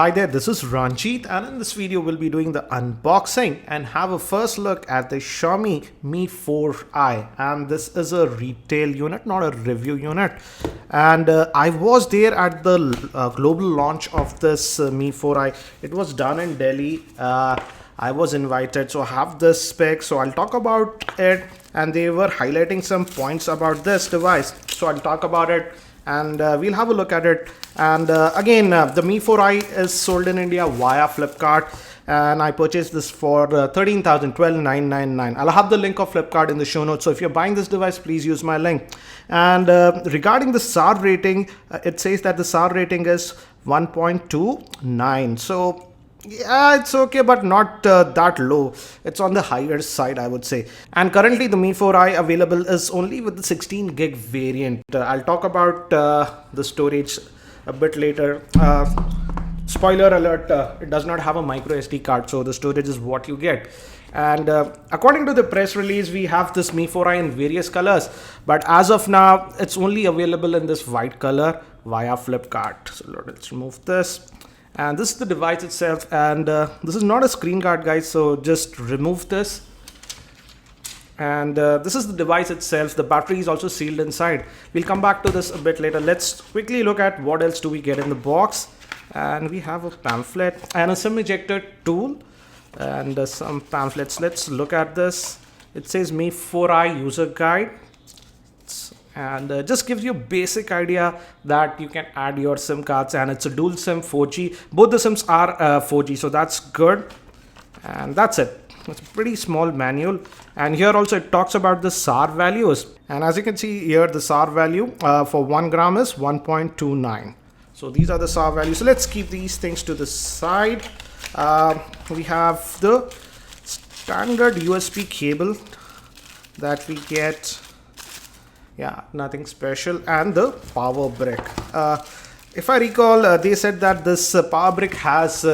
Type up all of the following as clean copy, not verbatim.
Hi there, this is Ranjit, and in this video we'll be doing the unboxing and have a first look at the Xiaomi Mi 4i. And this is a retail unit, not a review unit. And I was there at the global launch of this Mi 4i. It was done in Delhi. I was invited, so I have this spec, so I'll talk about it. And they were highlighting some points about this device, so I'll talk about it and we'll have a look at it. And again, the Mi 4i is sold in India via Flipkart, and I purchased this for 12,999. I'll have the link of Flipkart in the show notes, so if you're buying this device, please use my link. And regarding the SAR rating, it says that the SAR rating is 1.29. So yeah, it's okay, but not that low. It's on the higher side, I would say. And currently the Mi 4i available is only with the 16 gig variant. I'll talk about the storage a bit later. Spoiler alert, it does not have a micro SD card, so the storage is what you get. And according to the press release, we have this Mi 4i in various colors, but as of now it's only available in this white color via Flipkart. So let's remove this. And this is the device itself, and this is not a screen guard, guys, so just remove this. And this is the device itself. The battery is also sealed inside. We'll come back to this a bit later. Let's quickly look at what else do we get in the box. And we have a pamphlet and a SIM ejector tool and some pamphlets. Let's look at this. It says Mi 4i user guide, and just gives you a basic idea that you can add your SIM cards, and it's a dual SIM 4G. Both the SIMs are 4G, so that's good. And that's it. It's a pretty small manual, and here also it talks about the SAR values, and as you can see here, the SAR value for 1 gram is 1.29. So these are the SAR values. So let's keep these things to the side. We have the standard USB cable that we get. Yeah, nothing special. And the power brick. If I recall, they said that this power brick has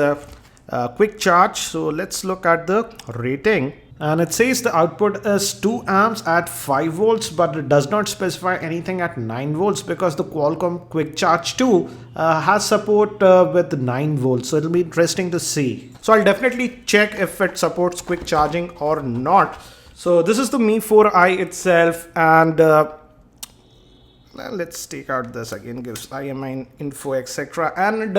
quick charge. So let's look at the rating. And it says the output is 2 amps at 5 volts, but it does not specify anything at 9 volts because the Qualcomm Quick Charge 2 has support with 9 volts. So it'll be interesting to see. So I'll definitely check if it supports quick charging or not. So this is the Mi 4i itself, and let's take out this again, gives IMEI info, etc. And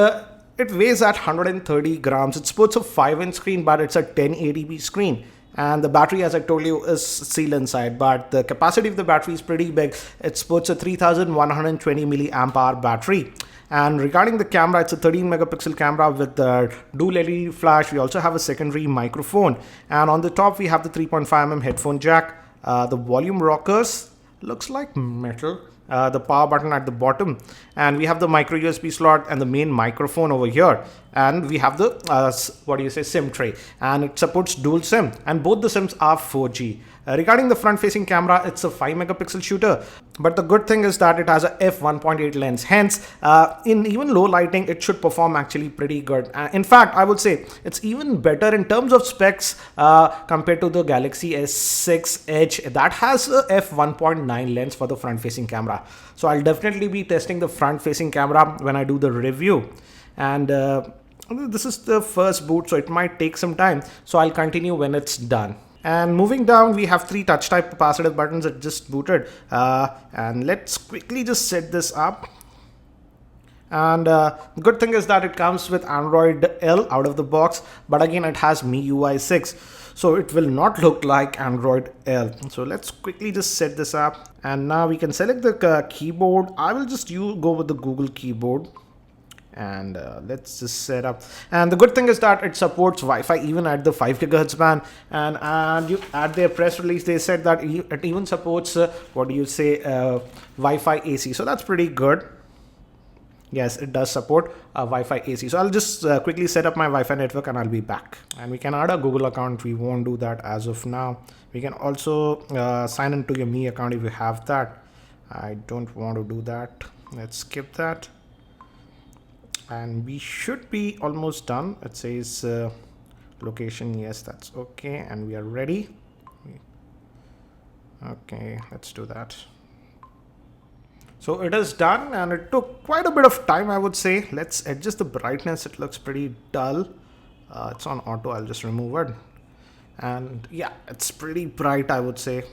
it weighs at 130 grams. It sports a 5-inch screen, but it's a 1080p screen. And the battery, as I told you, is sealed inside, but the capacity of the battery is pretty big. It sports a 3120 milliamp hour battery. And regarding the camera, it's a 13 megapixel camera with the dual LED flash. We also have a secondary microphone. And on the top, we have the 3.5mm headphone jack. The volume rockers looks like metal. The power button at the bottom, and we have the micro USB slot and the main microphone over here, and we have the SIM tray, and it supports dual SIM, and both the SIMs are 4G. Regarding the front facing camera, it's a 5 megapixel shooter, but the good thing is that it has a f1.8 lens. Hence, in even low lighting, it should perform actually pretty good. In fact, I would say it's even better in terms of specs compared to the Galaxy S6 Edge that has a f1.9 lens for the front facing camera. So I'll definitely be testing the front facing camera when I do the review. And this is the first boot, so it might take some time. So I'll continue when it's done. And moving down, we have 3 touch type capacitive buttons that just booted. And let's quickly just set this up. And the good thing is that it comes with Android L out of the box, but again it has MIUI 6, so it will not look like Android L. So let's quickly just set this up, and now we can select the keyboard. I will just go with the Google keyboard. And let's just set up. And the good thing is that it supports Wi-Fi even at the 5 GHz band. And you at their press release, they said that it even supports Wi-Fi AC. So that's pretty good. Yes, it does support Wi-Fi AC. So I'll just quickly set up my Wi-Fi network and I'll be back. And we can add a Google account. We won't do that as of now. We can also sign into your Mi account if you have that. I don't want to do that. Let's skip that. And we should be almost done. It says location. Yes, that's okay. And we are ready. Okay, let's do that. So it is done, and it took quite a bit of time, I would say. Let's adjust the brightness. It looks pretty dull. It's on auto. I'll just remove it. And yeah, it's pretty bright, I would say.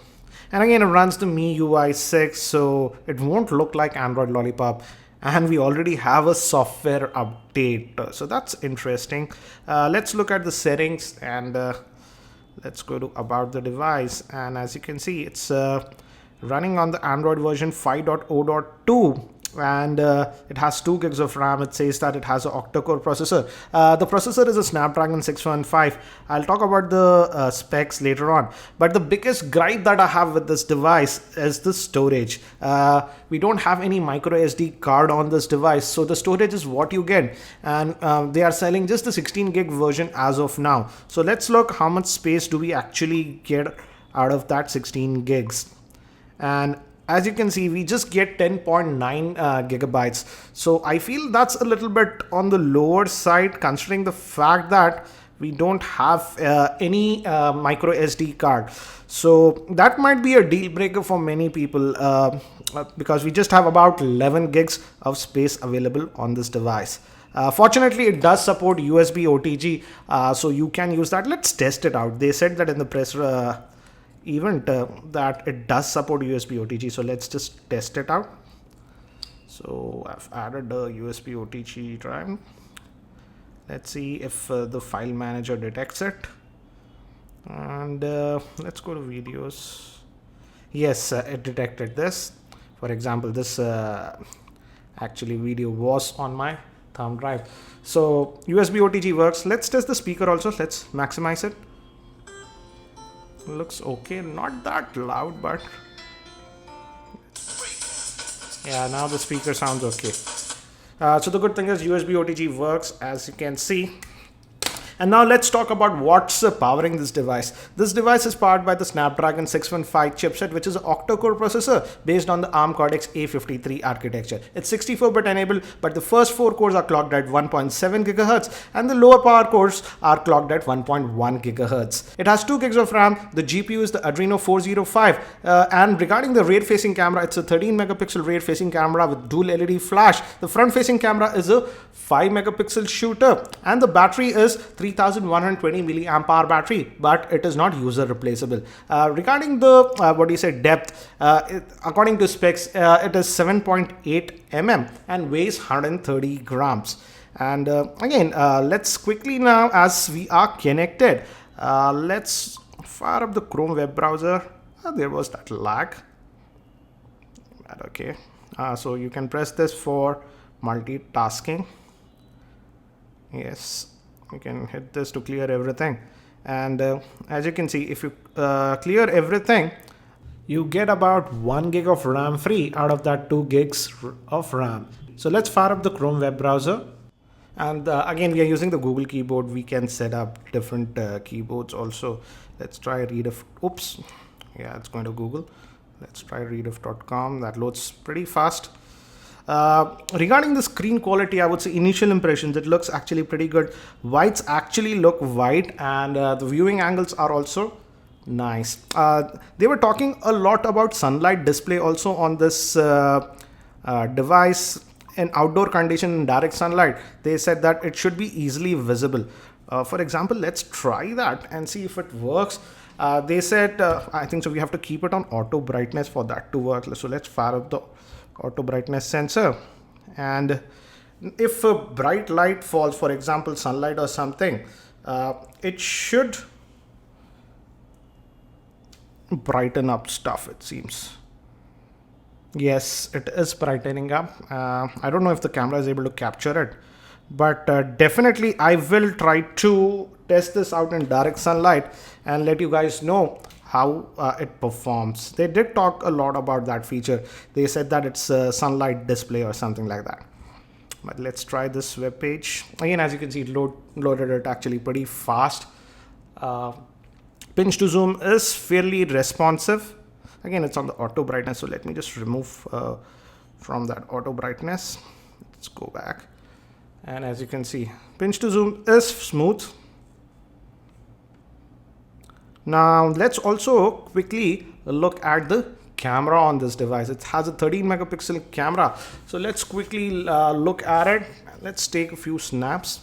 And again, it runs the MIUI 6, so it won't look like Android Lollipop. And we already have a software update, so that's interesting. Let's look at the settings, and let's go to about the device. And as you can see, it's running on the Android version 5.0.2, and it has 2 gigs of RAM. It says that it has an octa-core processor. The processor is a Snapdragon 615. I'll talk about the specs later on, but the biggest gripe that I have with this device is the storage. We don't have any micro SD card on this device, so the storage is what you get, and they are selling just the 16 gig version as of now. So let's look how much space do we actually get out of that 16 gigs. And as you can see, we just get 10.9 gigabytes. So I feel that's a little bit on the lower side, considering the fact that we don't have any micro SD card. So that might be a deal breaker for many people, because we just have about 11 gigs of space available on this device. Fortunately, it does support USB OTG, so you can use that. Let's test it out. They said that in the press event that it does support USB OTG, so let's just test it out. So I've added the USB OTG drive. Let's see if the file manager detects it, and let's go to videos. Yes, it detected this. For example, this actually video was on my thumb drive. So USB OTG works. Let's test the speaker also. Let's maximize it. Looks okay, not that loud, but yeah, now the speaker sounds okay. So the good thing is USB OTG works, as you can see. And now let's talk about what's powering this device. This device is powered by the Snapdragon 615 chipset, which is an octa-core processor based on the ARM Cortex A53 architecture. It's 64-bit enabled, but the first 4 cores are clocked at 1.7 GHz, and the lower power cores are clocked at 1.1 GHz. It has 2 gigs of RAM. The GPU is the Adreno 405. And regarding the rear-facing camera, it's a 13 megapixel rear-facing camera with dual LED flash. The front-facing camera is a 5 megapixel shooter, and the battery is 3120 milliamp hour battery, but it is not user replaceable. Regarding the depth, according to specs, it is 7.8 mm and weighs 130 grams. And again, let's quickly now, as we are connected, let's fire up the Chrome web browser. There was that lag. Okay, so you can press this for multitasking. Yes, you can hit this to clear everything, and as you can see, if you clear everything, you get about 1 gig of RAM free out of that 2 gigs of RAM. So let's fire up the Chrome web browser, and again, we are using the Google keyboard. We can set up different keyboards also. Let's try Rediff. Oops, yeah, it's going to Google. Let's try rediff.com. That loads pretty fast. Regarding the screen quality, I would say initial impressions, it looks actually pretty good. Whites actually look white, and the viewing angles are also nice. They were talking a lot about sunlight display also on this device. In outdoor condition, in direct sunlight, they said that it should be easily visible. For example, let's try that and see if it works. They said, I think so, we have to keep it on auto brightness for that to work. So let's fire up the auto brightness sensor, and if a bright light falls, for example sunlight or something, it should brighten up stuff, it seems. Yes, it is brightening up. I don't know if the camera is able to capture it, but definitely I will try to test this out in direct sunlight and let you guys know how it performs. They did talk a lot about that feature. They said that it's a sunlight display or something like that. But let's try this web page. Again, as you can see, it loaded it actually pretty fast. Pinch to zoom is fairly responsive. Again, it's on the auto brightness, so let me just remove from that auto brightness. Let's go back. And as you can see, pinch to zoom is smooth. Now let's also quickly look at the camera on this device. It has a 13 megapixel camera. So let's quickly look at it. Let's take a few snaps.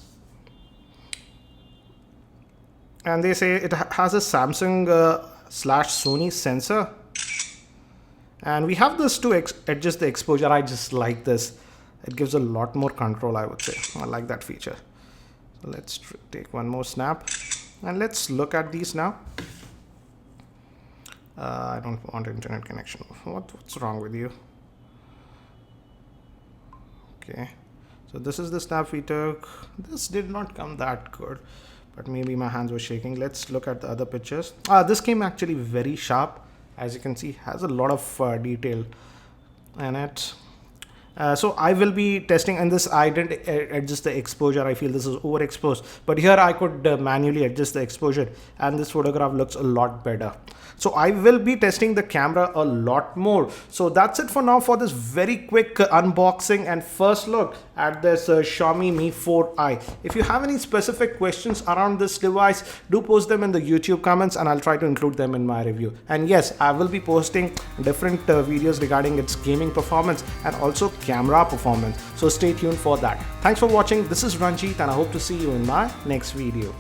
And they say it has a Samsung slash Sony sensor. And we have this to adjust the exposure. I just like this. It gives a lot more control, I would say. I like that feature. So let's take one more snap. And let's look at these now. I don't want internet connection. What's wrong with you? Okay. So this is the snap we took. This did not come that good, but maybe my hands were shaking. Let's look at the other pictures. This came actually very sharp. As you can see, has a lot of detail in it. So I will be testing, and this I didn't adjust the exposure. I feel this is overexposed, but here I could manually adjust the exposure, and this photograph looks a lot better. So I will be testing the camera a lot more. So that's it for now for this very quick unboxing and first look at this Xiaomi Mi 4i. If you have any specific questions around this device, do post them in the YouTube comments and I'll try to include them in my review. And yes, I will be posting different videos regarding its gaming performance and also camera performance. So stay tuned for that. Thanks for watching. This is Ranjit and I hope to see you in my next video.